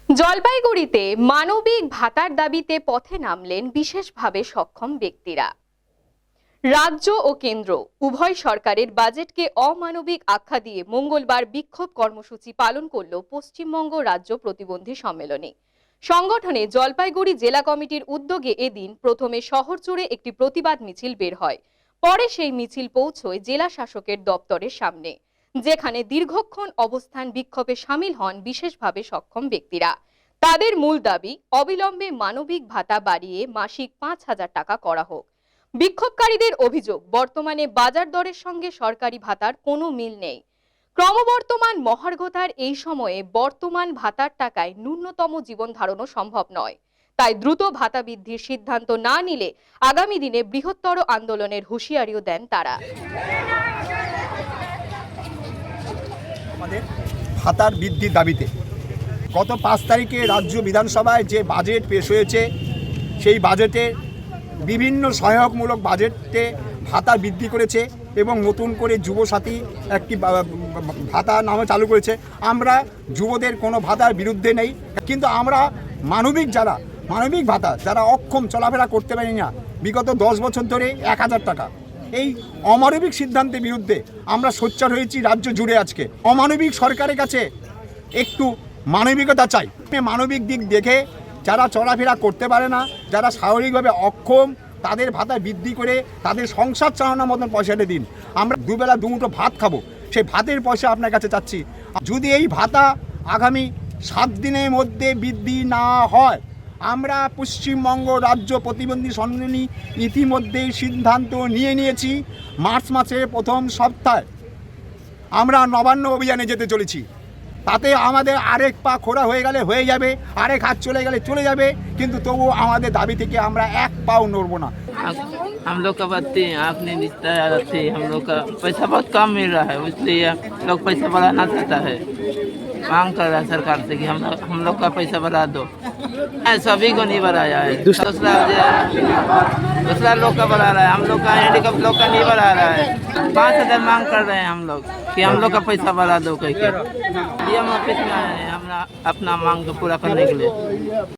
জলপাইগুড়িতে মানবিক ভাতার দাবিতে পথে নামলেন বিশেষভাবে সক্ষম ব্যক্তিরা। রাজ্য ও কেন্দ্র উভয় সরকারের বাজেটকে অমানবিক আখ্যা দিয়ে মঙ্গলবার বিক্ষোভ কর্মসূচি পালন করল পশ্চিমবঙ্গ রাজ্য প্রতিবন্ধী সম্মেলনী। সংগঠনে জলপাইগুড়ি জেলা কমিটির উদ্যোগে এদিন প্রথমে শহর জুড়ে একটি প্রতিবাদ মিছিল বের হয়। পরে সেই মিছিল পৌঁছয় জেলা শাসকের দপ্তরের সামনে, যেখানে দীর্ঘক্ষণ অবস্থান বিক্ষোভে সামিল হন বিশেষভাবে সক্ষম ব্যক্তিরা। তাদের মূল দাবি, অবিলম্বে মানবিক ভাতা বাড়িয়ে মাসিক 5,000 টাকা করা হোক। বিক্ষোভকারীদের অভিযোগ, বর্তমানে বাজার দরের সঙ্গে সরকারি ভাতার কোনো মিল নেই। ক্রমবর্ধমান মহার্ঘতার এই সময়ে বর্তমান ভাতার টাকায় ন্যূনতম জীবন ধারণও সম্ভব নয়। তাই দ্রুত ভাতা বৃদ্ধির সিদ্ধান্ত না নিলে আগামী দিনে বৃহত্তর আন্দোলনের হুঁশিয়ারিও দেন তারা। আমাদের ভাতার বৃদ্ধির দাবিতে গত 5 তারিখে রাজ্য বিধানসভায় যে বাজেট পেশ হয়েছে, সেই বাজেটে বিভিন্ন সহায়কমূলক বাজেটে ভাতা বৃদ্ধি করেছে এবং নতুন করে যুবসাথী একটি ভাতা নামে চালু করেছে। আমরা যুবদের কোনো ভাতার বিরুদ্ধে নেই, কিন্তু আমরা মানবিক ভাতা যারা অক্ষম, চলাফেরা করতে পারি না, বিগত 10 বছর ধরে 1,000 টাকা, এই অমানবিক সিদ্ধান্তের বিরুদ্ধে আমরা সোচ্চার হয়েছি রাজ্য জুড়ে। আজকে অমানবিক সরকারের কাছে একটু মানবিকতা চাই। মানবিক দিক দেখে যারা চলাফেরা করতে পারে না, যারা শারীরিকভাবে অক্ষম, তাদের ভাতা বৃদ্ধি করে তাদের সংসার চালানোর মতন পয়সাটা দিন। আমরা দুবেলা দুমুঠো ভাত খাবো, সেই ভাতের পয়সা আপনার কাছে চাচ্ছি। যদি এই ভাতা আগামী 7 দিনের মধ্যে বৃদ্ধি না হয়, আমরা পশ্চিমবঙ্গ রাজ্য প্রতিবন্ধী সম্মেলনী ইতিমধ্যেই সিদ্ধান্ত নিয়েছি। মার্চ মাসের প্রথম সপ্তাহে আমরা নবান্ন অভিযানে যেতে চলেছি। তাতে আমাদের আরেক পা খোড়া হয়ে গেলে হয়ে যাবে, আরেক হাত চলে গেলে চলে যাবে, কিন্তু তবুও আমাদের দাবি থেকে আমরা এক পাও নড়ব না। हम लोग का बत्ती अपनी रिश्तेदार थी, हम लोग का पैसा बहुत कम मिल रहा है, इसलिए लोग पैसा बढ़ाना चाहता है। मांग कर रहा है सरकार से कि हम लोग का पैसा बढ़ा दो। सभी को नहीं बढ़ाया है, दूसरा लोग का बढ़ा रहा है, हम लोग का हैंडीकैप लोग का नहीं बढ़ा रहा है। 5,000 मांग कर रहे हैं हम लोग कि हम लोग का पैसा बढ़ा दो कह के। डीएम ऑफिस में आए हैं अपना मांग को पूरा करने के लिए।